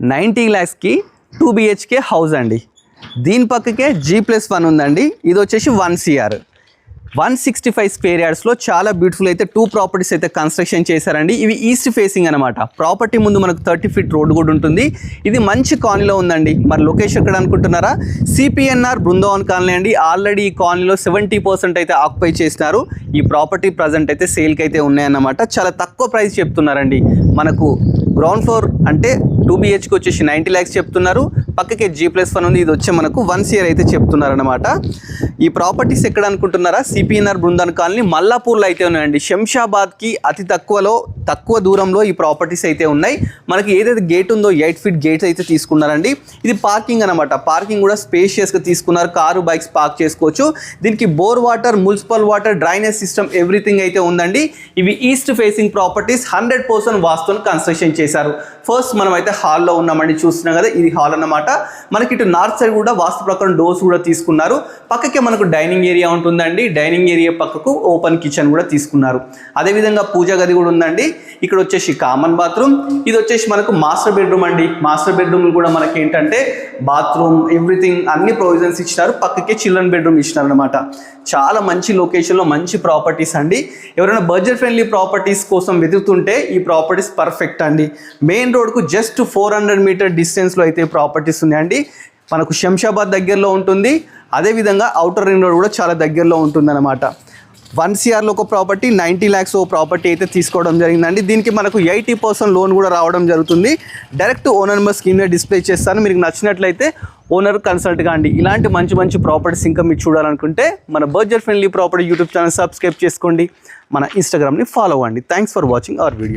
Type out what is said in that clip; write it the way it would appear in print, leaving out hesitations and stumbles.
90 lakhsకి 2 BHK house అండి. దీని పక్కకే G+1 ఉందండి. ఇది వచ్చేసి 1 CR 165 స్క్వేర్ యార్డ్స్లో చాలా బ్యూటిఫుల్ అయితే 2 ప్రాపర్టీస్ అయితే కన్స్ట్రక్షన్ చేశారండి. ఇవి ఈస్ట్ ఫేసింగ్ అనమాట. ప్రాపర్టీ ముందు మనకు 30 ఫీట్ రోడ్ కూడా ఉంటుంది. ఇది మంచి కాలనీలో ఉందండి. మరి లొకేషన్ ఎక్కడ అనుకుంటున్నారా? CPNR బృందావన్ కాలనీ అండి. ఆల్రెడీ ఈ కాలనీలో 70% అయితే ఆక్యుపై చేసినారు. ఈ ప్రాపర్టీ ప్రజెంట్ అయితే సేల్కి అయితే ఉన్నాయన్నమాట. చాలా తక్కువ ప్రైస్ చెప్తున్నారండి. మనకు గ్రౌండ్ ఫ్లోర్ అంటే 2 BHK వచ్చేసి 90 lakhs చెప్తున్నారు. పక్కకే G+1 ఉంది. ఇది వచ్చే మనకు 1 CR అయితే చెప్తున్నారు అనమాట. ఈ ప్రాపర్టీస్ ఎక్కడ అనుకుంటున్నారా? CPNR బృందావన్ కాలనీ మల్లాపూర్లో అయితే ఉన్నాయండి. శంషాబాద్కి అతి తక్కువ దూరంలో ఈ ప్రాపర్టీస్ అయితే ఉన్నాయి. మనకి ఏదైతే గేట్ ఉందో 8 feet గేట్స్ అయితే తీసుకున్నారండి. ఇది పార్కింగ్ అనమాట. పార్కింగ్ కూడా స్పేషియస్గా తీసుకున్నారు. కారు బైక్స్ పార్క్ చేసుకోవచ్చు. దీనికి bore water, municipal water, drainage system everything అయితే ఉందండి. ఇవి ఈస్ట్ ఫేసింగ్ ప్రాపర్టీస్ 100% వాస్తుని కన్స్ట్రక్షన్ చేశారు. ఫస్ట్ మనం అయితే హాల్లో ఉన్నామండి. చూస్తున్నాం కదా, ఇది హాల్ అన్నమాట. మనకి ఇటు నార్త్ సైడ్ కూడా వాస్తు ప్రకారం డోర్స్ కూడా తీసుకున్నారు. పక్కకే మనకు డైనింగ్ ఏరియా ఉంటుందండి. డైనింగ్ ఏరియా పక్కకు ఓపెన్ కిచెన్ కూడా తీసుకున్నారు. అదేవిధంగా పూజా గది కూడా ఉందండి. ఇక్కడ వచ్చేసి కామన్ బాత్రూమ్. ఇది వచ్చేసి మనకు మాస్టర్ బెడ్రూమ్ అండి. మాస్టర్ బెడ్రూమ్ కూడా మనకి ఏంటంటే బాత్రూమ్ ఎవ్రీథింగ్ అన్ని ప్రొవిజన్స్ ఇచ్చినారు. పక్కకే చిల్డ్రన్ బెడ్రూమ్ ఇచ్చినారు అనమాట. చాలా మంచి లొకేషన్లో మంచి ప్రాపర్టీస్ అండి. ఎవరైనా బడ్జెట్ ఫ్రెండ్లీ ప్రాపర్టీస్ కోసం వెతుకుతుంటే ఈ ప్రాపర్టీస్ పర్ఫెక్ట్ అండి. మెయిన్ రోడ్కు జస్ట్ 400 మీటర్ డిస్టెన్స్లో అయితే ప్రాపర్టీస్ ఉన్నాయండి. మనకు శంషాబాద్ దగ్గరలో ఉంటుంది. అదేవిధంగా అవుటర్ రింగ్ రోడ్ కూడా చాలా దగ్గరలో ఉంటుందన్నమాట. 1 CRలో ఒక ప్రాపర్టీ, 90 lakhs ఓ ప్రాపర్టీ అయితే తీసుకోవడం జరిగిందండి. దీనికి మనకు 80% లోన్ కూడా రావడం జరుగుతుంది. డైరెక్ట్ ఓనర్ నెంబర్ స్క్రీన్ మీద డిస్ప్లే చేస్తాను. మీకు నచ్చినట్లయితే ఓనర్ కన్సల్ట్ కాండి. ఇలాంటి మంచి ప్రాపర్టీస్ ఇంకా మీరు చూడాలనుకుంటే మన budget friendly property YouTube channel subscribe చేసుకోండి. మన ఇన్స్టాగ్రామ్ని ఫాలో అవ్వండి. Thanks for watching our video.